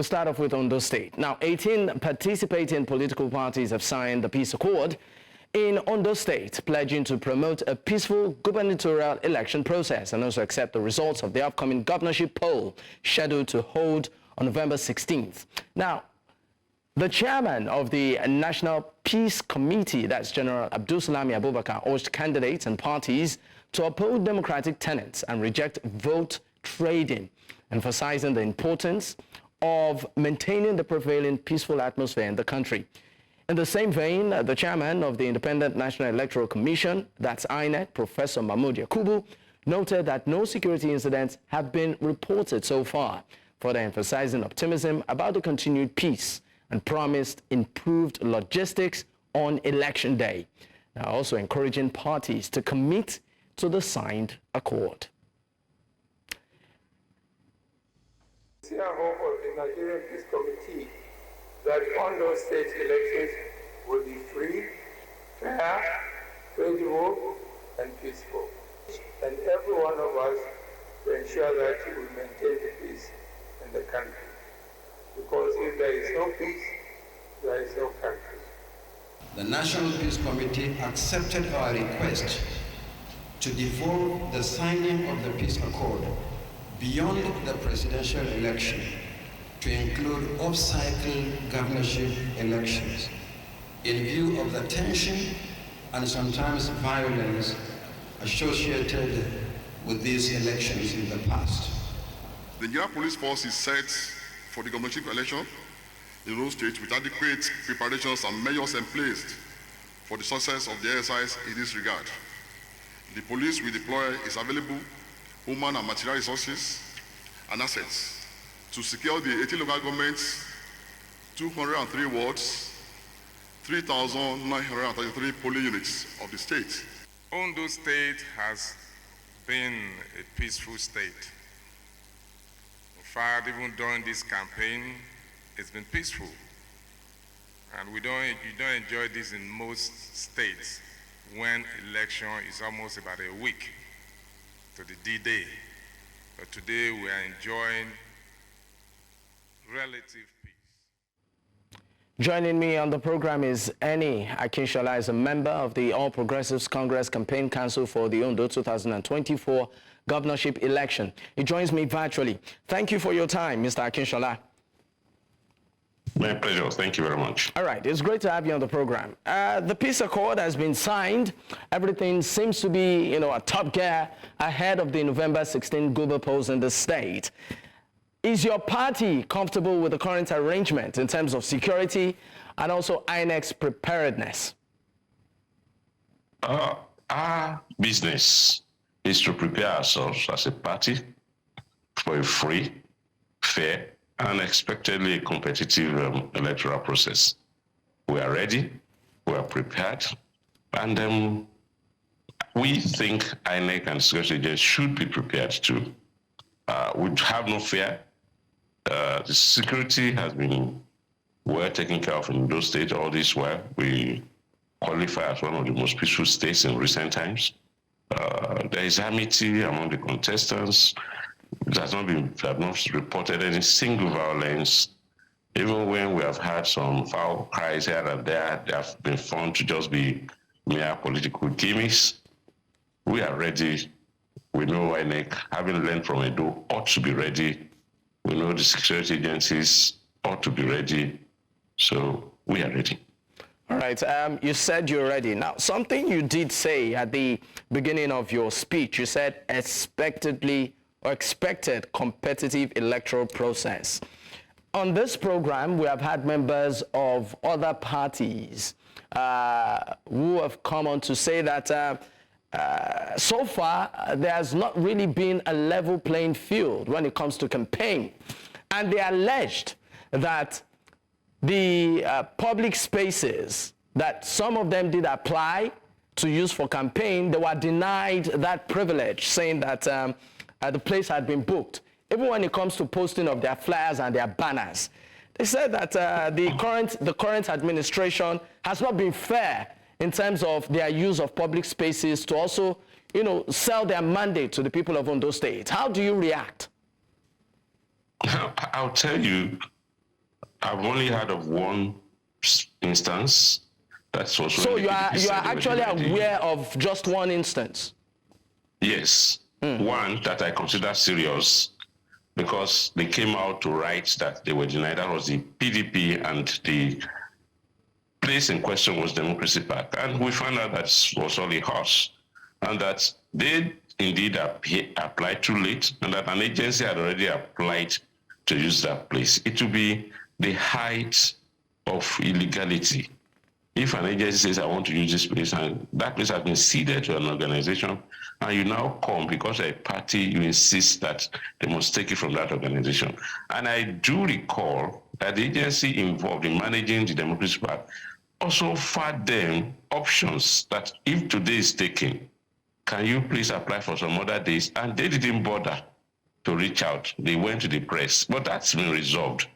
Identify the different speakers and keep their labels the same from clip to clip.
Speaker 1: We'll start off with Ondo State. Now, 18 participating political parties have signed the peace accord in Ondo State, pledging to promote a peaceful gubernatorial election process and also accept the results of the upcoming governorship poll scheduled to hold on November 16th. Now, the chairman of the National Peace Committee, that's General Abdulsalami Abubakar, urged candidates and parties to uphold democratic tenets and reject vote trading, emphasizing the importance of maintaining the prevailing peaceful atmosphere in the country. In the same vein, the chairman of the Independent National Electoral Commission, that's INEC, Professor Mahmood Yakubu, noted that no security incidents have been reported so far, further emphasizing optimism about the continued peace and promised improved logistics on election day. Now, also encouraging parties to commit to the signed accord.
Speaker 2: Sincere hope of the Nigerian Peace Committee that Ondo State elections will be free, fair, credible, and peaceful. And every one of us to ensure that we will maintain the peace in the country. Because if there is no peace, there is no country.
Speaker 3: The National Peace Committee accepted our request to devolve the signing of the peace accord beyond the presidential election to include off-cycle governorship elections in view of the tension and sometimes violence associated with these elections in the past.
Speaker 4: The Nigerian Police Force is set for the governorship election in Ondo State with adequate preparations and measures in place for the success of the exercise in this regard. The police will deploy its available human and material resources and assets to secure the 18 local governments, 203 wards, 3,933 polling units of the state.
Speaker 5: Ondo State has been a peaceful state. In fact, even during this campaign, it's been peaceful. And you don't enjoy this in most states when election is almost about a week to the D-Day. But today we are enjoying relative peace.
Speaker 1: Joining me on the program is Eni Akinshola, is a member of the All Progressives Congress Campaign Council for the Ondo 2024 governorship election. He joins me virtually. Thank you for your time, Mr. Akinshola.
Speaker 6: My pleasure. Thank you very much.
Speaker 1: All right. It's great to have you on the program. The peace accord has been signed. Everything seems to be, a top gear ahead of the November 16 guber polls in the state. Is your party comfortable with the current arrangement in terms of security and also INEC's preparedness?
Speaker 6: Our business is to prepare ourselves as a party for a free, fair, unexpectedly competitive electoral process. We are ready, we are prepared, and we think INEC and security agents should be prepared too. We have no fear. The security has been well taken care of in those states all this while. We qualify as one of the most peaceful states in recent times. There is amity among the contestants. We have not reported any single violence. Even when we have had some foul cries here and there, they have been found to just be mere political gimmicks. We are ready. We know INEC, having learned from Edo, ought to be ready. We know the security agencies ought to be ready. So we are ready.
Speaker 1: All right. You said you're ready. Now, something you did say at the beginning of your speech, you said expected competitive electoral process. On this program, we have had members of other parties who have come on to say that so far there has not really been a level playing field when it comes to campaign. And they alleged that the public spaces that some of them did apply to use for campaign, they were denied that privilege, saying that the place had been booked. Even when it comes to posting of their flyers and their banners, they said that the current administration has not been fair in terms of their use of public spaces to also, sell their mandate to the people of Ondo State. How do you react?
Speaker 6: I'll tell you, I've only heard of one instance. That's also.
Speaker 1: So you are actually aware of just one instance?
Speaker 6: Yes, one that I consider serious, because they came out to write that they were denied. That was the PDP, and the place in question was Democracy Park. And we found out that it was only horse, and that they indeed applied too late, and that an agency had already applied to use that place. It will be the height of illegality if an agency says, I want to use this place, and that place has been ceded to an organization, and you now come because you're a party, you insist that they must take it from that organization. And I do recall that the agency involved in managing the Democracy Park also offered them options that if today is taken, can you please apply for some other days? And they didn't bother to reach out. They went to the press, but that's been resolved.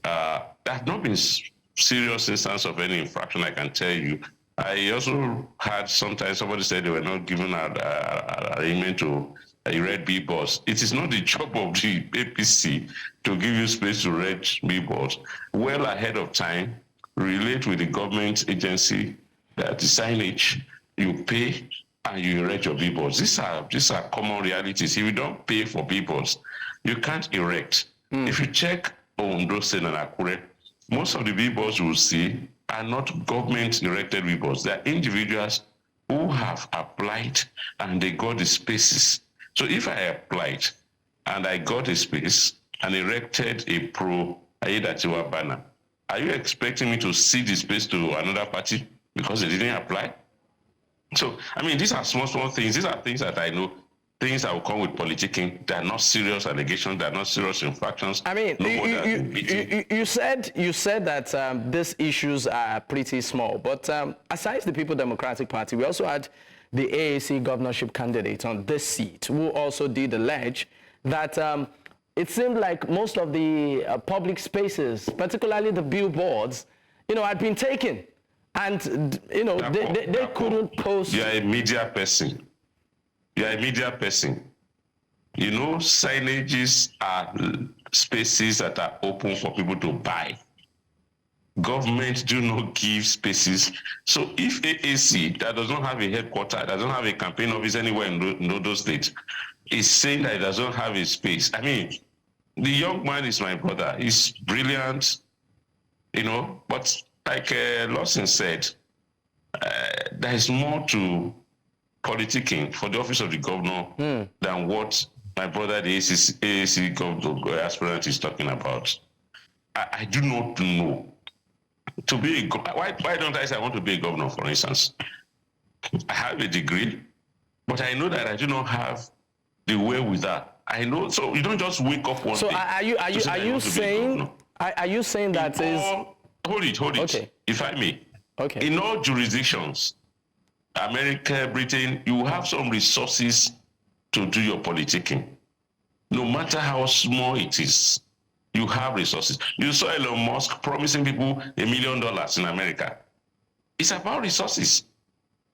Speaker 6: There have not been serious instance of any infraction, I can tell you. I also had sometimes somebody said they were not given an arrangement to a red billboards. It is not the job of the APC to give you space to red billboards. Well ahead of time, relate with the government agency that the signage, you pay and you erect your billboards. These are common realities. If you don't pay for billboards, you can't erect. If you check Ondo State and Akure, most of the billboards you will see are not government-erected billboards. They are individuals who have applied and they got the spaces. So if I applied and I got a space and erected a pro-Aiyedatiwa banner, are you expecting me to cede the space to another party because they didn't apply? So, I mean, these are small things. These are things that I know, things that will come with politicking. They are not serious allegations. They are not serious infractions.
Speaker 1: I mean, you said that these issues are pretty small. But aside the People Democratic Party, we also had the AAC governorship candidate on this seat who also did allege that it seemed like most of the public spaces, particularly the billboards, had been taken. And, they couldn't post.
Speaker 6: You are a media person. Signages are spaces that are open for people to buy. Government do not give spaces. So if AAC, that does not have a headquarters, does not have a campaign office anywhere in Ondo State, is saying that it does not have a space. I mean, the young man is my brother. He's brilliant, but like Lawson said, there is more to politicking for the office of the governor than what my brother, the AAC governor aspirant, is talking about. I do not know. To be a why don't I say I want to be a governor, for instance? I have a degree, but I know that I do not have the wherewithal. I know, so you don't just wake up one day.
Speaker 1: So are you saying that is?
Speaker 6: Hold it.
Speaker 1: Okay.
Speaker 6: If I may.
Speaker 1: Okay.
Speaker 6: In all jurisdictions, America, Britain, you have some resources to do your politicking. No matter how small it is, you have resources. You saw Elon Musk promising people $1 million in America. It's about resources.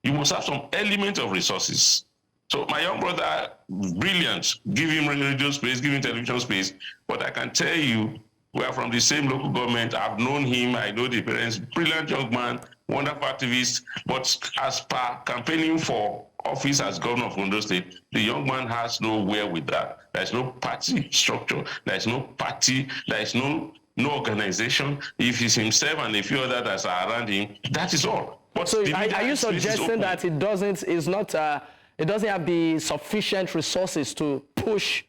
Speaker 6: You must have some element of resources. So my young brother, brilliant, give him radio space, give him television space, but I can tell you, we are from the same local government. I've known him. I know the parents. Brilliant young man, wonderful activist. But as per campaigning for office as governor of Ondo State, the young man has nowhere with that. There's no party structure. There's no party. There's no organization. If he's himself and a few others that are around him, that is all. But
Speaker 1: so are you suggesting that it doesn't have the sufficient resources to push?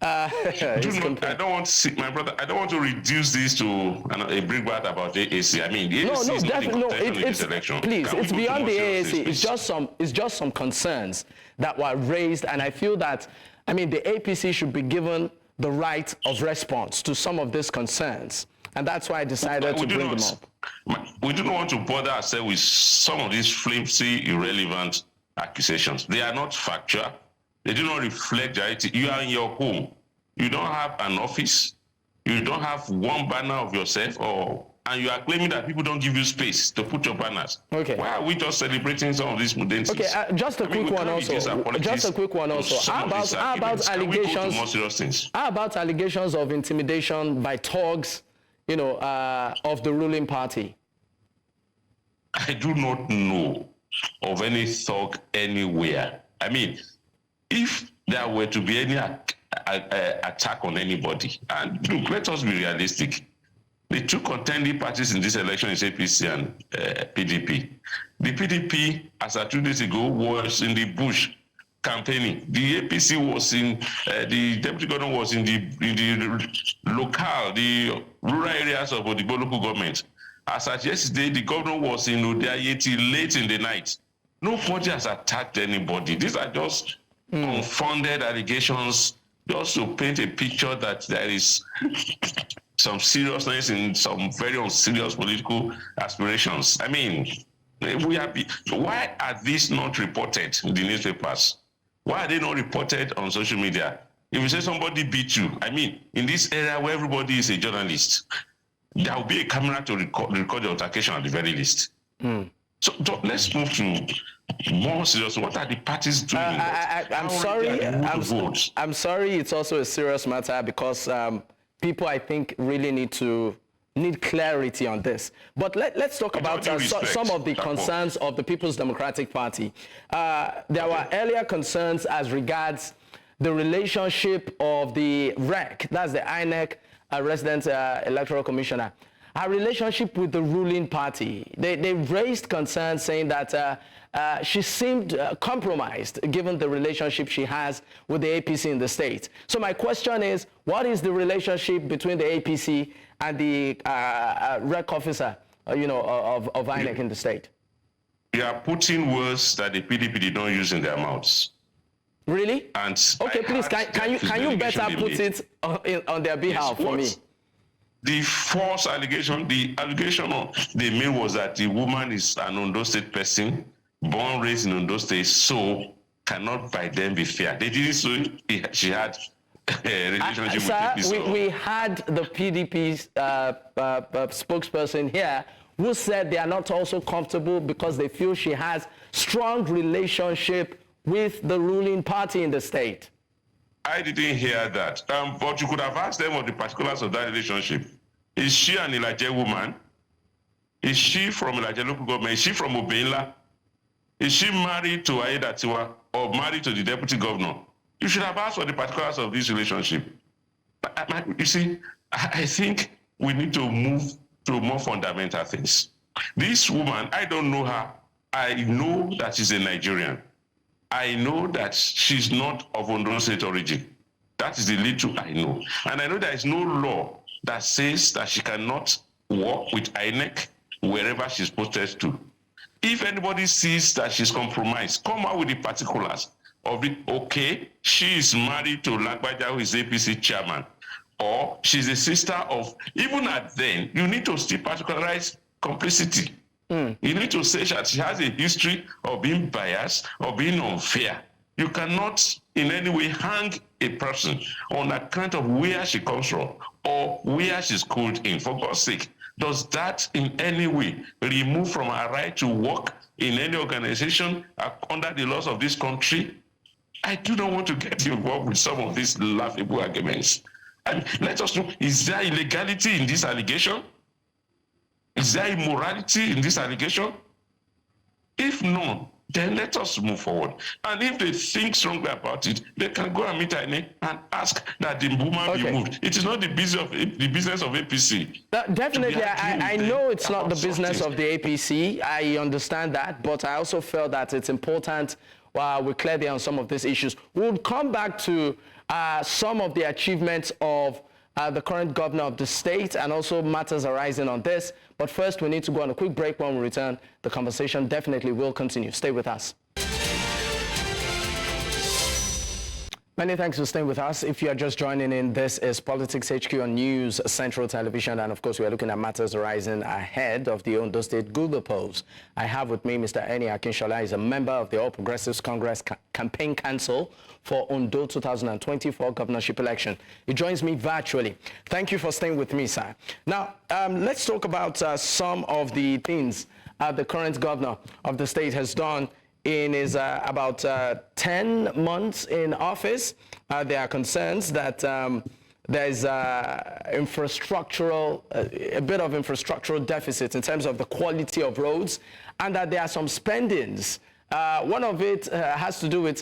Speaker 1: I
Speaker 6: don't want to see my brother. I don't want to reduce this to a brickbat about the AAC. I mean, the AAC is not in contention in this election.
Speaker 1: Please, it's beyond the AAC. It's just some concerns that were raised, and I feel that, the APC should be given the right of response to some of these concerns, and that's why I decided to bring them up.
Speaker 6: We do not want to bother ourselves with some of these flimsy, irrelevant accusations. They are not factual. They do not reflect reality. You are in your home. You don't have an office. You don't have one banner of yourself, and you are claiming that people don't give you space to put your banners. Okay. Why are we just celebrating some of these modalities?
Speaker 1: Okay, just a quick one also. How about allegations? How about allegations of intimidation by thugs, of the ruling party?
Speaker 6: I do not know of any thug anywhere. I mean, if there were to be any attack on anybody, and look, let us be realistic. The two contending parties in this election is APC and PDP. The PDP, as of 2 days ago, was in the bush campaigning. The APC was in, the deputy governor was in the local, the rural areas of the local government. As at yesterday, the governor was in Udayeti late in the night. Nobody has attacked anybody. These are just unfounded allegations, just to paint a picture that there is some seriousness in some very unserious political aspirations. I mean, why are these not reported in the newspapers? Why are they not reported on social media? If you say somebody beat you, I mean, in this area where everybody is a journalist, there will be a camera to record the altercation at the very least. So let's move to more serious. What are the parties doing?
Speaker 1: I'm sorry. It's also a serious matter because people, I think, really need clarity on this. But let's talk about some of the concerns of the People's Democratic Party. There were earlier concerns as regards the relationship of the REC, that's the INEC Resident Electoral Commissioner, her relationship with the ruling party. They raised concerns saying that she seemed compromised given the relationship she has with the APC in the state. So my question is, what is the relationship between the APC and the REC officer, of INEC in the state?
Speaker 6: You are putting words that the PDP did not use in their mouths.
Speaker 1: Really?
Speaker 6: And
Speaker 1: okay, please, can you better put it on their behalf for me?
Speaker 6: The false allegation, the allegation they made was that the woman is an Ondo State person, born, raised in Ondo State, so cannot by them be fair. They didn't say she had a relationship with APC.
Speaker 1: We had the PDP's spokesperson here who said they are not also comfortable because they feel she has strong relationship with the ruling party in the state.
Speaker 6: I didn't hear that. But you could have asked them of the particulars of that relationship. Is she an Ilaje woman? Is she from Ilaje local government? Is she from Obeinla? Is she married to Aida Tiwa or married to the deputy governor? You should have asked for the particulars of this relationship. You see, I think we need to move to more fundamental things. This woman, I don't know her. I know that she's a Nigerian. I know that she's not of Ondo State origin. That is the little I know. And I know there is no law that says that she cannot work with INEC wherever she's posted to. If anybody sees that she's compromised, come out with the particulars of it. Okay, she is married to Lagbaja, who is APC chairman, or she's a sister of, even at then, you need to still particularize complicity. You need to say that she has a history of being biased or being unfair. You cannot in any way hang a person on account of where she comes from or where she's schooled in. For God's sake, does that in any way remove from her right to work in any organization under the laws of this country? I do not want to get involved with some of these laughable arguments. And let us know, is there illegality in this allegation? Is there immorality in this allegation? If no, then let us move forward. And if they think strongly about it, they can go and meet INEC and ask that the woman be moved. It is not the business of APC.
Speaker 1: Definitely, I know it's not the business of the APC. I understand that, but I also felt that it's important we clear there on some of these issues. We'll come back to some of the achievements of the current governor of the state and also matters arising on this. But first, we need to go on a quick break. When we return, the conversation definitely will continue. Stay with us. Many thanks for staying with us. If you are just joining in, this is Politics HQ on News Central Television. And of course, we are looking at matters arising ahead of the Ondo State Google polls. I have with me Mr. Eni Akinshola. He's a member of the All Progressives Congress Campaign Council for Ondo 2024 governorship election. He joins me virtually. Thank you for staying with me, sir. Now, let's talk about some of the things the current governor of the state has done in his about 10 months in office. There are concerns that there's a bit of infrastructural deficit in terms of the quality of roads, and that there are some spendings. One of it has to do with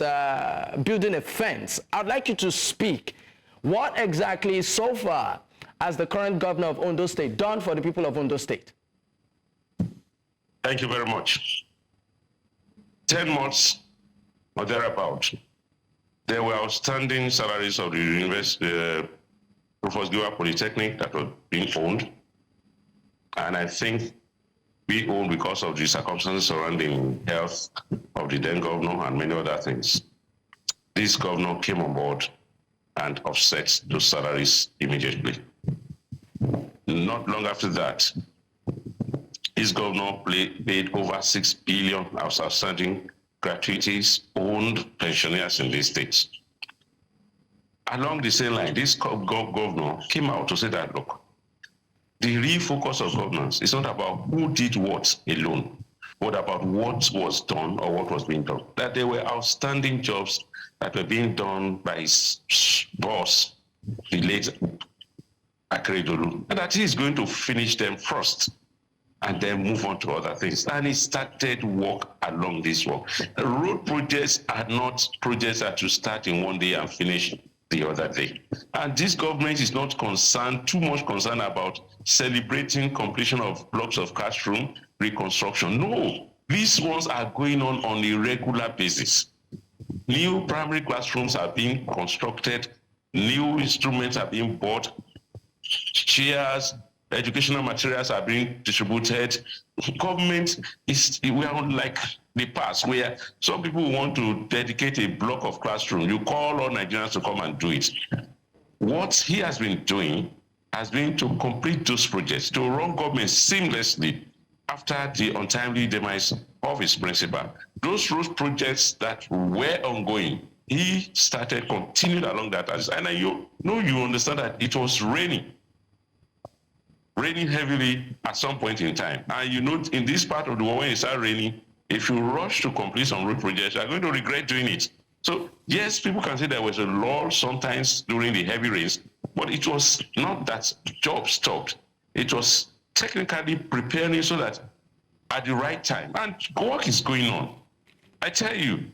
Speaker 1: building a fence. I'd like you to speak. What exactly so far has the current governor of Ondo State done for the people of Ondo State?
Speaker 6: Thank you very much. 10 months or thereabout, there were outstanding salaries of the University, Professor Giwa Polytechnic that were being owned. And I think we owned because of the circumstances surrounding health of the then governor and many other things. This governor came on board and offset those salaries immediately. Not long after that, this governor paid over 6 billion of outstanding gratuities owned pensioners in these states. Along the same line, this governor came out to say that, look, the real focus of governance is not about who did what alone, but about what was done or what was being done. That there were outstanding jobs that were being done by his boss, the late Akeredolu, and that he is going to finish them first and then move on to other things. And he started work along this work. The road projects are not projects that you start in one day and finish the other day. And this government is not too much concerned about celebrating completion of blocks of classroom reconstruction. No, these ones are going on a regular basis. New primary classrooms are being constructed, new instruments are being bought, chairs, educational materials are being distributed. Government we are like the past where some people want to dedicate a block of classroom. You call all Nigerians to come and do it. What he has been doing has been to complete those projects, to run government seamlessly after the untimely demise of his principal. Those road projects that were ongoing, he continued along that. And you understand that it was raining heavily at some point in time. And in this part of the world, when it starts raining, if you rush to complete some road projects, you are going to regret doing it. So yes, people can say there was a lull sometimes during the heavy rains, but it was not that job stopped. It was technically preparing so that at the right time, and work is going on. I tell you,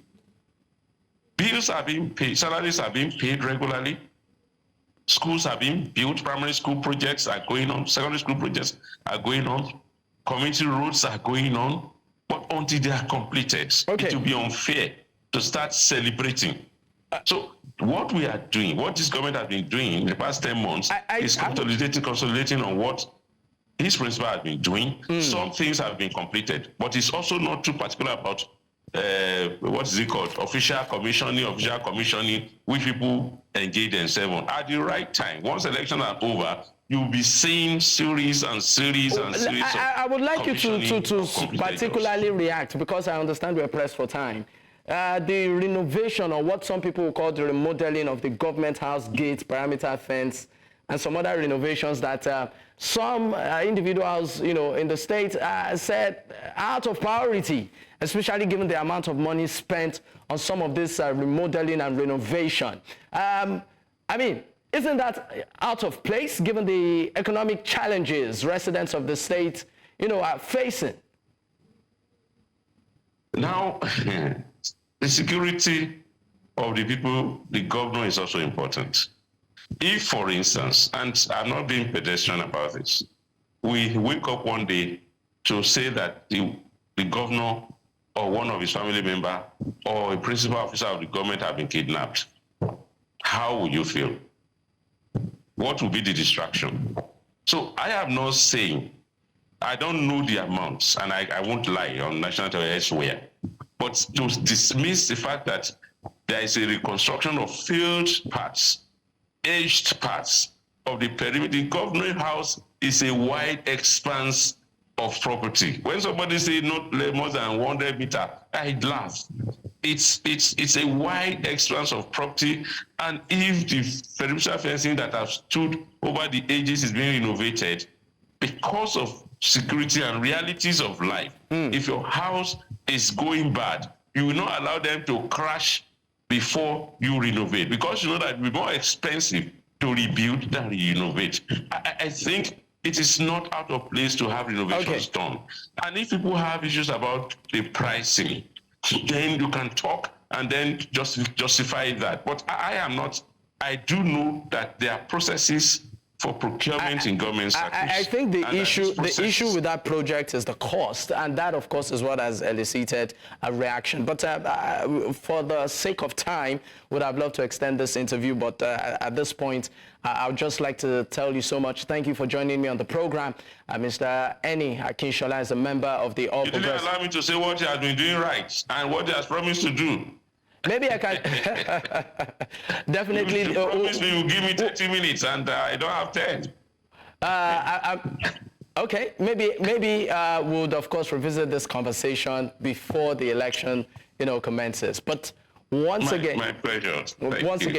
Speaker 6: bills are being paid, salaries are being paid regularly, schools are being built, primary school projects are going on, secondary school projects are going on, community roads are going on, but until they are completed, it will be unfair to start celebrating. So what we are doing, what this government has been doing in the past 10 months is consolidating on what his principal has been doing. Some things have been completed, but it's also not too particular about what is it called? Official commissioning, which people engage themselves on. At the right time, once elections are over, you'll be seeing series and series and series of
Speaker 1: I would like you to particularly react, because I understand we're pressed for time. The renovation, or what some people will call the remodeling of the government house gate, perimeter fence, and some other renovations that some individuals, in the state said out of priority, especially given the amount of money spent on some of this remodeling and renovation. Isn't that out of place given the economic challenges residents of the state, are facing?
Speaker 6: Now, the security of the people, the governor, is also important. If, for instance, and I'm not being pedestrian about this, we wake up one day to say that the governor or one of his family member or a principal officer of the government have been kidnapped, how would you feel? What will be the distraction? So I am not saying, I don't know the amounts, and I won't lie on national television elsewhere, but to dismiss the fact that there is a reconstruction of failed parts, aged parts of the perimeter. The government house is a wide expanse of property. When somebody says not more than 100 meters, I laugh. It's a wide expanse of property, and if the perimeter fencing that has stood over the ages is being renovated, because of security and realities of life, if your house is going bad, you will not allow them to crash before you renovate, because you know that it will be more expensive to rebuild than renovate. I think it is not out of place to have renovations done. And if people have issues about the pricing, then you can talk and then justify that. But I do know that there are processes for procurement in government service.
Speaker 1: I think the issue with that project is the cost, and that, of course, is what has elicited a reaction. But for the sake of time, would have loved to extend this interview, but at this point, I would just like to tell you so much. Thank you for joining me on the program. Mr. Eni Akinshola is a member of the All Progressive.
Speaker 6: You didn't allow me to say what he has been doing right and what he has promised to do.
Speaker 1: Maybe I can definitely.
Speaker 6: You promise me you'll give me 30 minutes, and I don't have 10.
Speaker 1: Okay, maybe we'll of course revisit this conversation before the election, commences. But once again,
Speaker 6: my pleasure.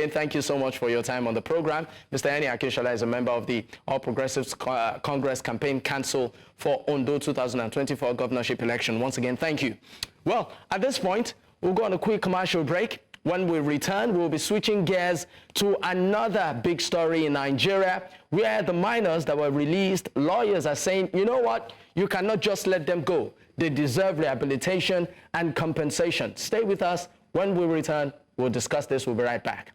Speaker 1: Thank you so much for your time on the program. Mr. Eni Akinshola is a member of the All Progressives Congress Campaign Council for Ondo 2024 governorship election. Once again, thank you. Well, at this point, we'll go on a quick commercial break. When we return, we'll be switching gears to another big story in Nigeria, where the minors that were released, lawyers are saying, you know what, you cannot just let them go. They deserve rehabilitation and compensation. Stay with us. When we return, we'll discuss this. We'll be right back.